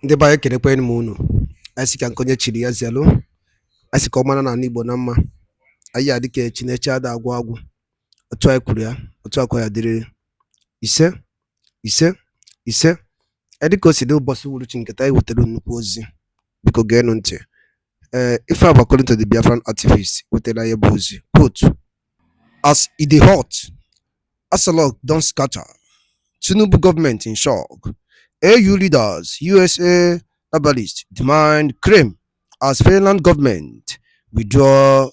Ndị be anyị kelekwanụ m unu. Anyị sị ka nke chiri ya zelu. Anyị sị ka ọ mara n'ala Igbo na mma. Anyị adị ka Chineke ada agwụ agwụ. Otu anyị kwuru ya, otu akwa ya dịrị. Ise, ise, ise. Dị ka o si dị ụbọchị uhuruchi nketa anyị wetara nnukwu ozi. Biko geenụ ntị. Ife a bụ according to the Biafran activist wetara ya bụ ozi. Quote, as e dey hot, Asalok don scatter. Tinubu government in shock. AU leaders, USA herbalists demand cream as Finland government withdraw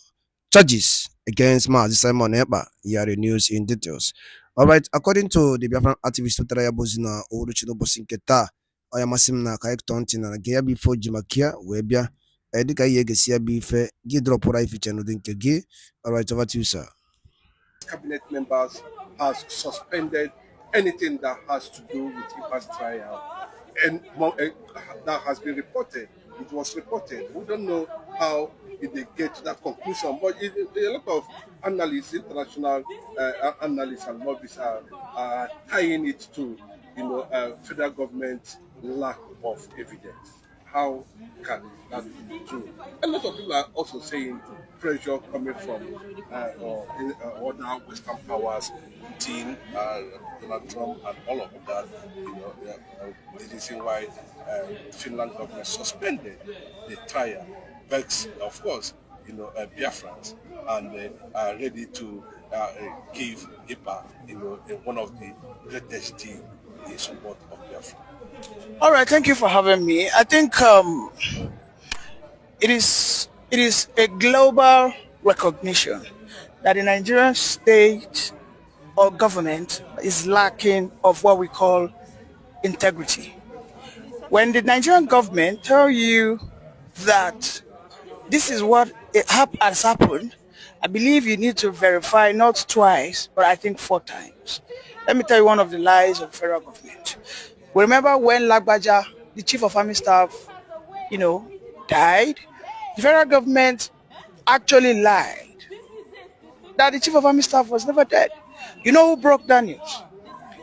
charges against Mazi Simon Ekpa. Here the news in details. Alright, according to the Biafran activist Utaraya Bozina Oruchino Bosinketa, I am asim na kayak tonti na gaya before Jimakia, Webia, Edika Yegesia Bife, Gidropora Ifichano Dinkegi. Alright, over to you, sir. Cabinet members has suspended anything that has to do with Ekpa's trial, and that has been reported. It was reported. We don't know how they get to that conclusion, but a lot of analysts, international analysts and lobbyists are tying it to, federal government lack of evidence. How can that be true? A lot of people are also saying pressure coming from other Western powers, Putin, Donald Trump, and all of that. The reason why Finland government suspended the trial, begs, of course, Biafrans, and they are ready to give Ekpa, one of the greatest team in support of Biafra. All right, thank you for having me. I think it is a global recognition that the Nigerian state or government is lacking of what we call integrity. When the Nigerian government tell you that this is what has happened, I believe you need to verify not twice, but I think 4 times. Let me tell you one of the lies of federal government. Remember when Lagbaja, the chief of army staff, died? The federal government actually lied that the chief of army staff was never dead. You know who broke that news?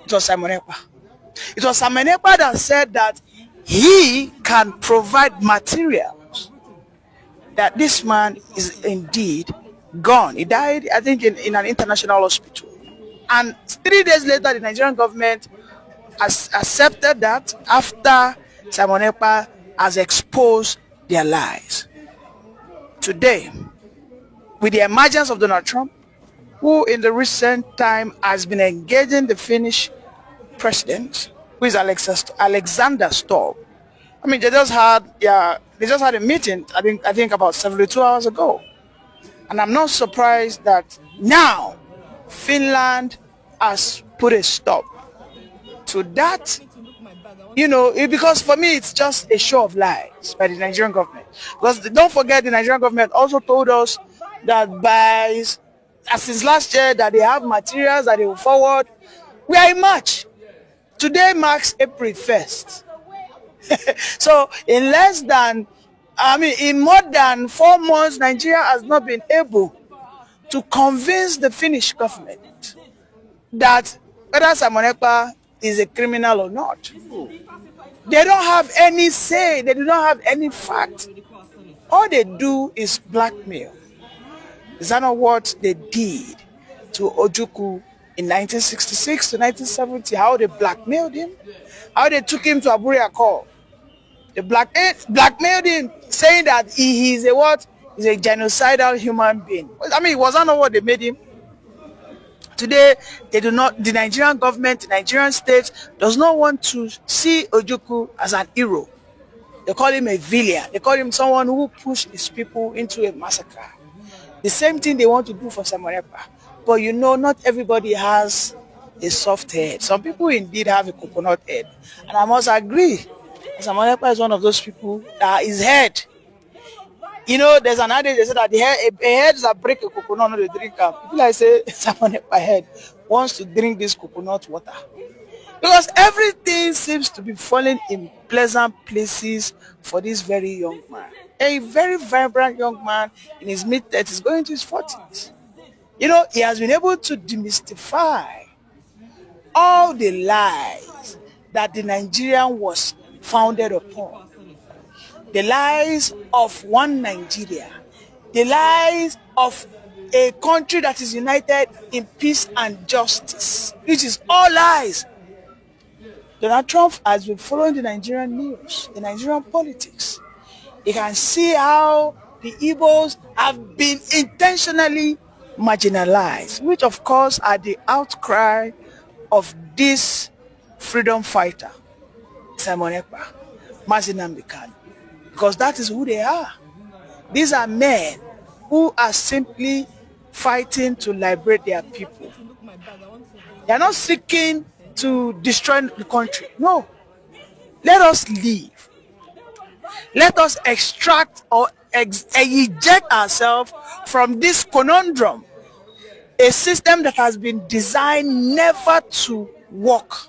It was Simon Ekpa. It was Simon Ekpa that said that he can provide materials that this man is indeed gone. He died, I think, in an international hospital. And 3 days later, the Nigerian government has accepted that after Simon Ekpa has exposed their lies. Today, with the emergence of Donald Trump, who in the recent time has been engaging the Finnish president, who is Alexander Stubb. I mean, they just had a meeting, I think about 72 hours ago. And I'm not surprised that now Finland has put a stop to that, because for me it's just a show of lies by the Nigerian government. Because don't forget, the Nigerian government also told us that since last year that they have materials that they will forward. We are in March. Today marks April 1st. So in more than 4 months, Nigeria has not been able to convince the Finnish government that whether Simon Ekpa is a criminal or not. They don't have any say. They do not have any fact. All they do is blackmail. Is that not what they did to Ojukwu in 1966 to 1970? How they blackmailed him? How they took him to Abuja Call? They blackmailed him, saying that he is a what? He's a genocidal human being. I mean, was that not what they made him? Today, they do not. The Nigerian government, the Nigerian state, does not want to see Ojukwu as an hero. They call him a villain. They call him someone who pushed his people into a massacre. The same thing they want to do for Simon Ekpa. But not everybody has a soft head. Some people indeed have a coconut head. And I must agree, Simon Ekpa is one of those people that his head. There's an adage, they say that a head that break a coconut, not a drink. People like say, Simon Ekpa head wants to drink this coconut water. Because everything seems to be falling in pleasant places for this very young man. A very vibrant young man in his mid-30s, going to his 40s. He has been able to demystify all the lies that the Nigerian was founded upon. The lies of one Nigeria, the lies of a country that is united in peace and justice, which is all lies. Donald Trump has been following the Nigerian news, the Nigerian politics. You can see how the Igbos have been intentionally marginalized, which of course are the outcry of this freedom fighter, Simon Ekpa, Mazinambi Kanu, because that is who they are. These are men who are simply fighting to liberate their people. They are not seeking to destroy the country. No. Let us leave. Let us extract or eject ourselves from this conundrum, a system that has been designed never to work.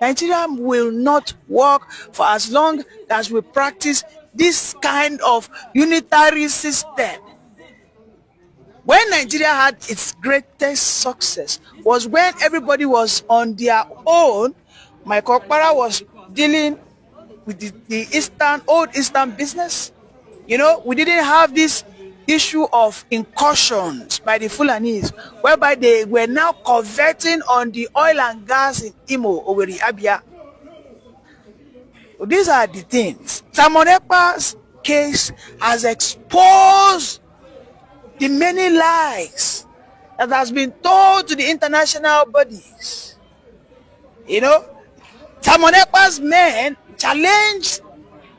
Nigeria will not work for as long as we practice this kind of unitary system. When Nigeria had its greatest success was when everybody was on their own. Michael Okpara was dealing with the old Eastern business. You know, we didn't have this issue of incursions by the Fulanis, whereby they were now converting on the oil and gas in Imo, Owerri, Abia. So these are the things. Simon Ekpa's case has exposed the many lies that has been told to the international bodies. You know, Simon Ekpa's men challenged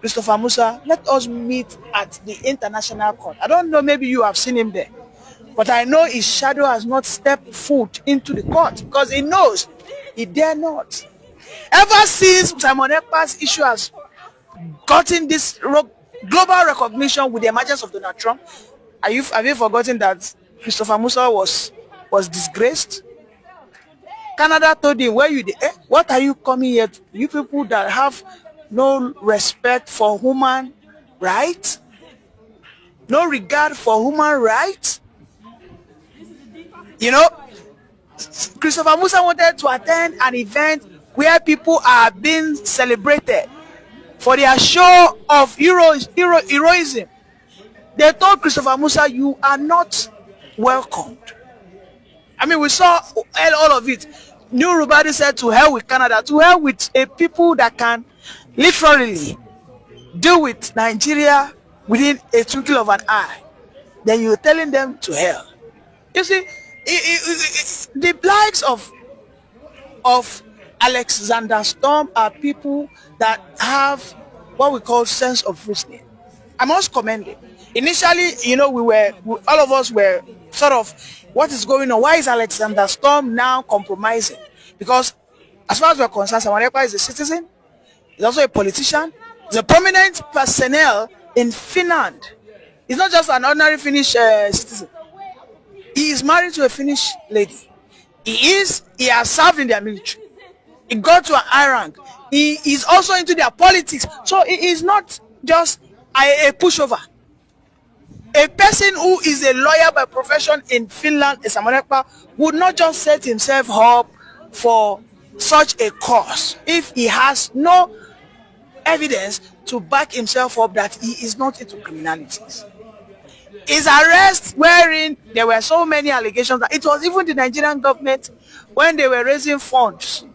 Christopher Musa, let us meet at the international court. I don't know, maybe you have seen him there, but I know his shadow has not stepped foot into the court because he knows he dare not. Ever since Simon Ekpa's issue has gotten this global recognition with the emergence of Donald Trump, have you forgotten that Christopher Musa was disgraced? Canada told him, where you what are you coming here to? You people that have no respect for human rights, no regard for human rights. You know, Christopher Musa wanted to attend an event where people are being celebrated for their show of heroism. They told Christopher Musa, you are not welcomed. I mean, we saw all of it. New Rubadi said, to hell with Canada, to hell with a people that can literally deal with Nigeria within a twinkle of an eye. Then you're telling them to hell. You see, the likes of Alexander Storm are people that have what we call sense of reasoning. I must commend him. Initially, you know, all of us were sort of, what is going on? Why is Alexander Storm now compromising? Because as far as we're concerned, Simon Ekpa is a citizen. He's also a politician. He's a prominent personnel in Finland. He's not just an ordinary Finnish citizen. He is married to a Finnish lady. He has served in their military. He got to an high rank. He is also into their politics. So he is not just a pushover. A person who is a lawyer by profession in Finland, Simon Ekpa, would not just set himself up for such a cause if he has no evidence to back himself up that he is not into criminalities. His arrest, wherein there were so many allegations that it was even the Nigerian government when they were raising funds,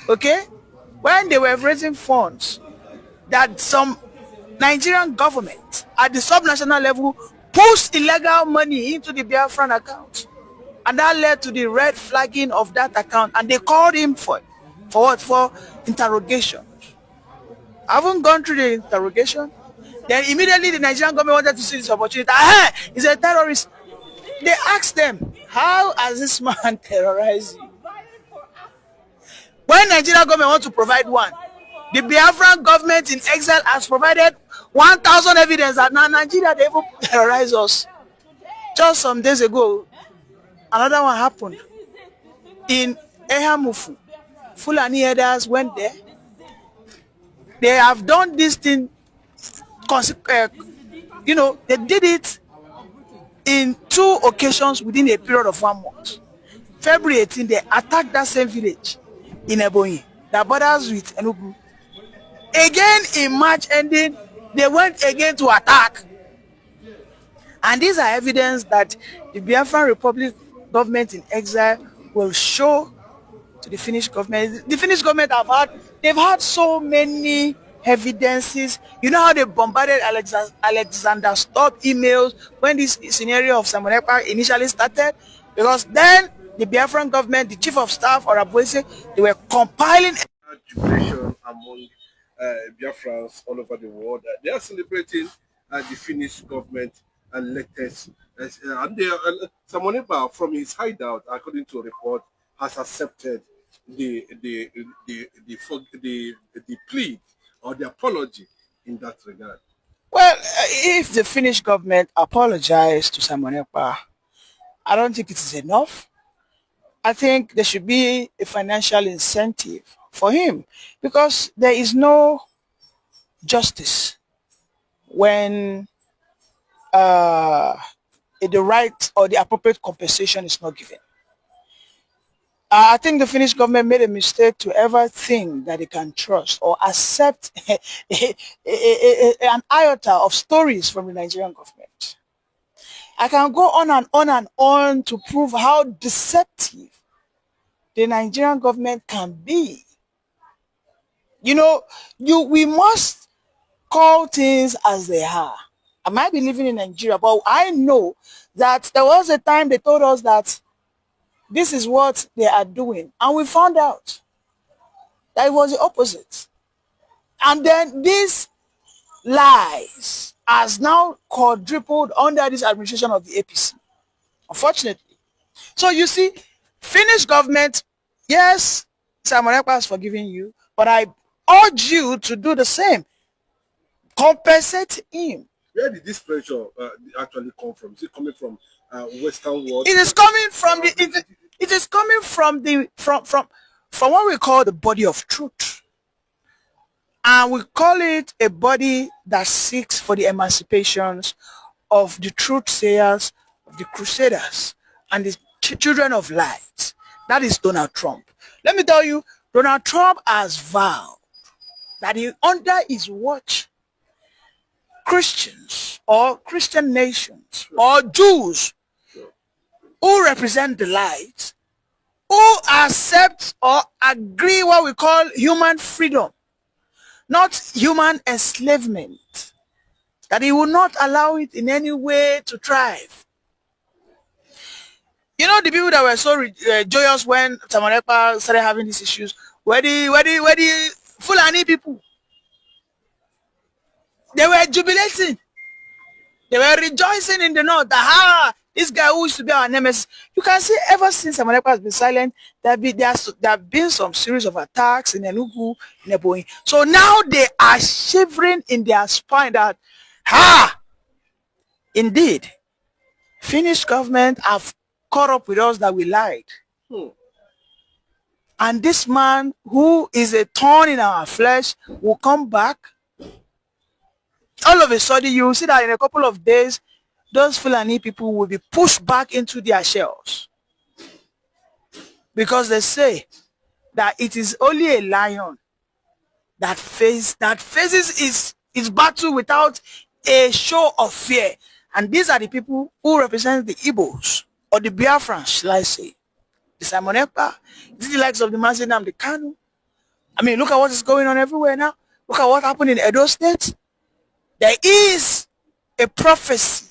okay, when they were raising funds, that some Nigerian government at the subnational level pushed illegal money into the Biafran account, and that led to the red flagging of that account, and they called him for what? For interrogation. I haven't gone through the interrogation. Then immediately the Nigerian government wanted to see this opportunity. He's a terrorist. They asked them, how has this man terrorized you? When Nigerian government wants to provide one, the Biafran government in exile has provided 1,000 evidence that now Nigeria, they even terrorize us. Just some days ago, another one happened in Ehamufu. Fulani herders went there. They have done this thing, you know, they did it in 2 occasions within a period of 1 month. February 18, they attacked that same village in Ebonyi that borders with Enugu. Again, in March ending, they went again to attack. And these are evidence that the Biafran Republic government in exile will show to the Finnish government. The Finnish government they've had so many evidences. You know how they bombarded Alexander Stubb emails when this scenario of Simon Ekpa initially started? Because then the Biafran government, the chief of staff or Abuese, they were compiling Jubilation among Biafrans all over the world. They are celebrating the Finnish government and latest. And Samoneba, from his hideout, according to a report, has accepted the plea or the apology in that regard. Well, if the Finnish government apologized to Simon Ekpa, I don't think it is enough. I think there should be a financial incentive for him because there is no justice when the right or the appropriate compensation is not given. I think the Finnish government made a mistake to ever think that they can trust or accept an iota of stories from the Nigerian government. I can go on and on and on to prove how deceptive the Nigerian government can be. You know, we must call things as they are. I might be living in Nigeria, but I know that there was a time they told us that this is what they are doing. And we found out that it was the opposite. And then these lies has now quadrupled under this administration of the APC, unfortunately. So you see, Finnish government, yes, Simon Ekpa has forgiven you, but I urge you to do the same. Compensate him. Where did this pressure actually come from? Is it coming from Western world? It is coming from it is coming from what we call the body of truth. And we call it a body that seeks for the emancipations of the truth sayers, of the crusaders, and the children of light. That is Donald Trump. Let me tell you, Donald Trump has vowed that under his watch, Christians or Christian nations or Jews who represent the light, who accept or agree what we call human freedom, not human enslavement, that he will not allow it in any way to thrive. You know, the people that were so joyous when Simon Ekpa started having these issues were the Fulani people. They were jubilating. They were rejoicing in the north that this guy who used to be our nemesis. You can see ever since Simon Ekpa has been silent, there have been some series of attacks in Enugu, in Ebonyi. So now they are shivering in their spine that, indeed, Finnish government have caught up with us that we lied. And this man who is a thorn in our flesh will come back. All of a sudden, you will see that in a couple of days, those Fulani people will be pushed back into their shells. Because they say that it is only a lion that faces its battle without a show of fear. And these are the people who represent the Igbos or the Biafrans, shall I say. The Simon Ekpa, the likes of the Mazinam, the Kanu. I mean, look at what is going on everywhere now. Look at what happened in Edo State. There is a prophecy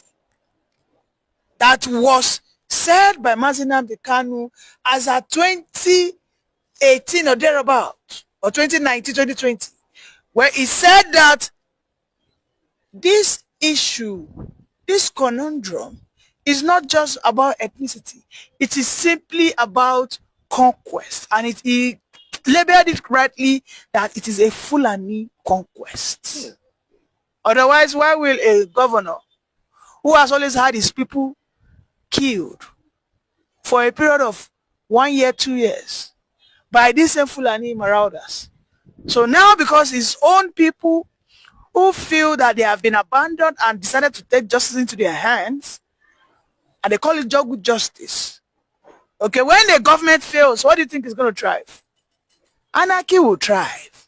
that was said by Mazinam the Kanu as at 2018 or thereabout, or 2019, 2020, where he said that this issue, this conundrum, is not just about ethnicity. It is simply about conquest. And he labeled it correctly that it is a Fulani conquest. Otherwise, why will a governor who has always had his people killed for a period of 1 year, 2 years by these same Fulani marauders? So now, because his own people who feel that they have been abandoned and decided to take justice into their hands, and they call it good justice. Okay, when the government fails, what do you think is going to thrive? Anarchy will thrive.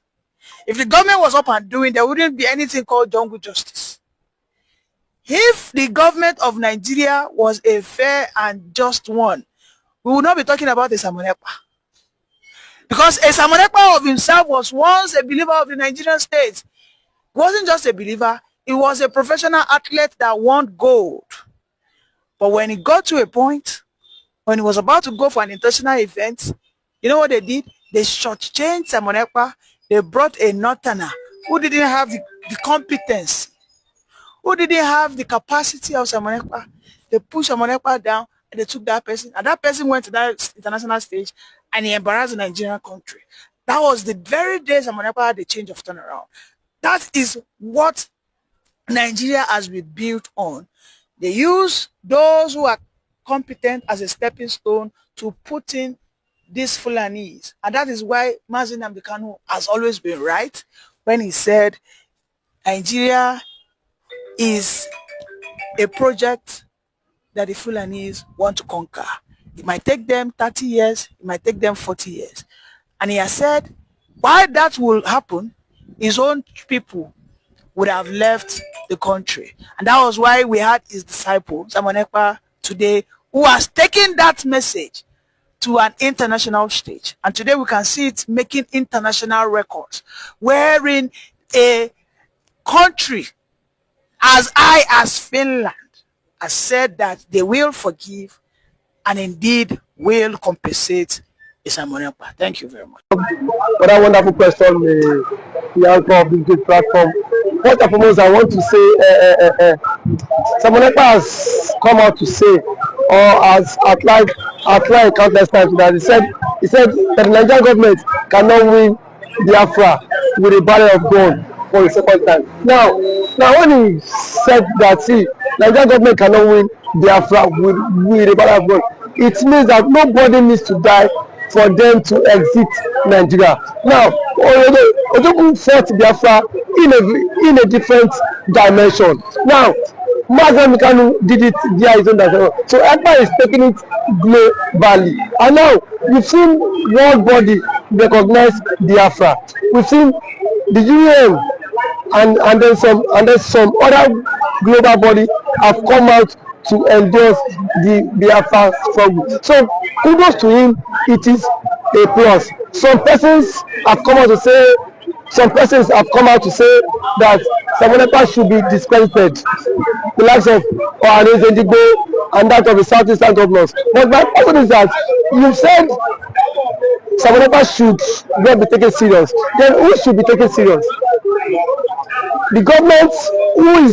If the government was up and doing, there wouldn't be anything called jungle justice. If the government of Nigeria was a fair and just one, we would not be talking about a Samonepa. Because a Samonepa of himself was once a believer of the Nigerian state. He wasn't just a believer, he was a professional athlete that won gold. But when he got to a point, when he was about to go for an international event, you know what they did? They shortchanged Samonepa. They brought a northerner who didn't have the competence, who didn't have the capacity of Samonepa. They pushed Samonepa down and they took that person. And that person went to that international stage and he embarrassed the Nigerian country. That was the very day Samonepa had a change of turnaround. That is what Nigeria has been built on. They use those who are competent as a stepping stone to put in these Fulanese. And that is why Mazi Nnamdi Kanu has always been right when he said Nigeria is a project that the Fulanese want to conquer. It might take them 30 years, it might take them 40 years. And he has said, why that will happen, his own people would have left the country. And that was why we had his disciple, Samonepa, today, who has taken that message to an international stage. And today we can see it making international records, wherein a country as high as Finland has said that they will forgive and indeed will compensate Samonepa. Thank you very much. For that wonderful question, the anchor of this great platform. First and foremost, I want to say Samonepa has come out to say, or has outlined countless times, that he said that the Nigerian government cannot win Biafra with a barrel of gun for the second time. Now when he said that, see, Nigerian government cannot win Biafra with a barrel of gun, it means that nobody needs to die for them to exit Nigeria. Now, Ojukwu fought Biafra in a different dimension. Now, Mazi Nnamdi Kanu did it via his own dimension. So Ekpa is taking it globally. And now, we've seen world body recognize Biafra. We've seen the UN and then some other global body have come out to endorse the Biafra struggle. So kudos to him, it is a plus. Some persons have come out to say that Samonepa should be discredited, the likes of Ohanes Ndigbo and that of the Southeastern governors. But my question is that you said Samonepa should not be taken serious. Then who should be taken serious? The government who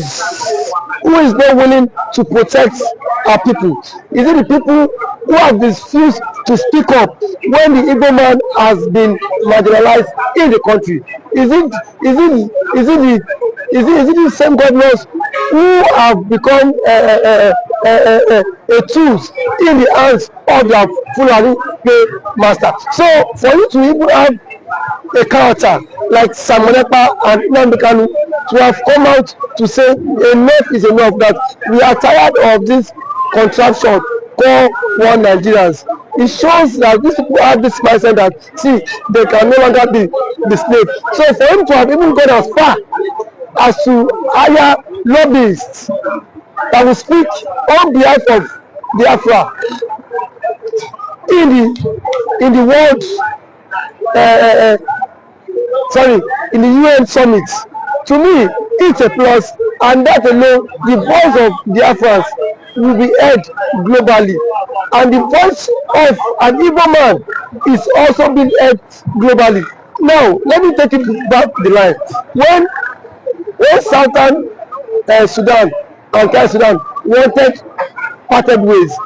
is not willing to protect our people? Is it the people who have refused to speak up when the Igbo man has been marginalized in the country? Is it the same governors who have become a tools in the hands of their Fulani master? So for you to even have a character like Samonepa and Nnamdi Kanu to have come out to say enough is enough, that we are tired of this contraption called one Nigerians. It shows that these people have this mindset that, see, they can no longer be the slave. So for him to have even gone as far as to hire lobbyists that will speak on behalf of Biafra in the world, in the UN summit, to me it's a plus, and that alone, the voice of Biafrans will be heard globally, and the voice of an Igbo man is also being heard globally. Now let me take it back the line. When Southern Sudan and South Sudan wanted parted ways,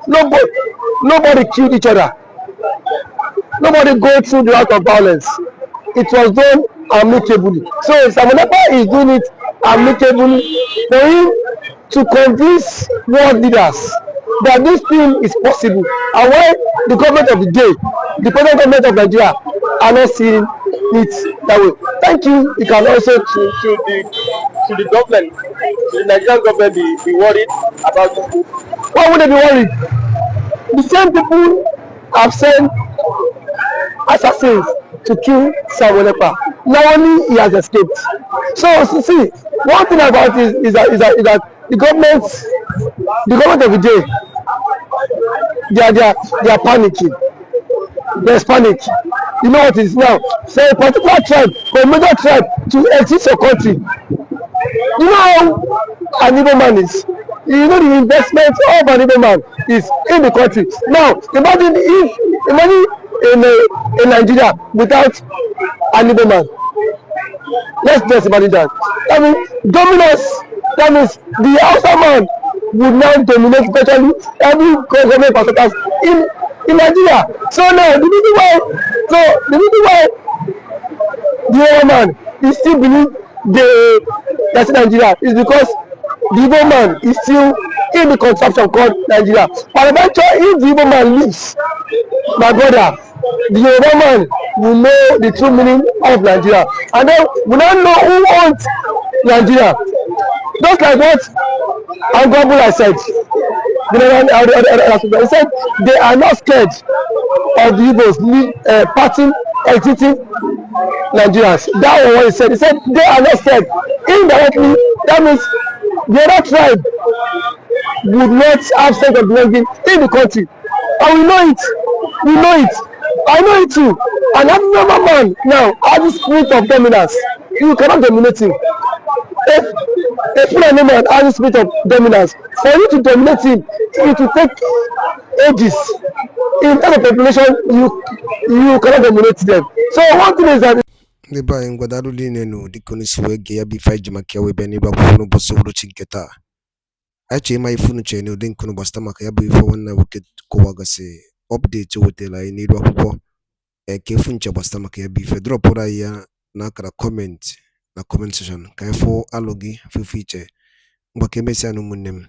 nobody killed each other. Nobody go through the route of violence. It was done amicably. So Samonepa is doing it amicably for him to convince world leaders that this thing is possible, and why the government of the day, the present government of Nigeria, are not seeing it that way. Thank you. You can also to the government, the Nigerian government be worried about this. Why would they be worried? The same people have sent assassins to kill Samonepa. Now only he has escaped. So see, one thing about it is that the government of the day, they are panicking. There's panic. You know what it is now? For a particular tribe, for a major tribe to exit your country, you know how an Igbo man is. You know the investment of an Igbo man is in the country. Now imagine in Nigeria without an Igbo man. Let's just imagine that. I mean, dominance. That means the Hausa man would now dominate virtually every government parastatals in Nigeria. So now the reason why the Igbo man is still believe that's Nigeria is because the Igbo man is still in the contraption called Nigeria. And eventually, if the Igbo man leaves, my brother, the Yoruba man will know the true meaning of Nigeria, and then we now know who owns Nigeria. Just like what Angwabula said, he said they are not scared of the Igbos parting, exiting Nigerians. That was what he said. He said they are not scared. Indirectly, that means the other tribe would not have sense of belonging in the country. And we know it. We know it. I know it too. And that normal man now has the spirit of dominance. You cannot dominate him. If a Fulani man has the spirit of dominance, for you to dominate him, it will take ages. In terms of population, you cannot dominate them. So one thing is that ndị be anyị ngwadarụ niile nụ dịka unu si wee gee ya bụ ife anyị ji maka ya wee bịa n'ebe akwụkwọ n'ụbọchị uhuruchi nke taa. Anyị chọrọ ịma ife unu chere n'ụdị nke unu gbasata maka ya bụ ife nwanne nwoke kọwagasị ọpdeti o wetara anyị n'iru akwụkwọ ka efu nche gbasata maka ya bụ ife dropụrụ anyị ya n'akara kọment na kọment sekshọn ka anyị fụ alụ gị fụfụ iche mgbaka emesịa na ụmụnne m.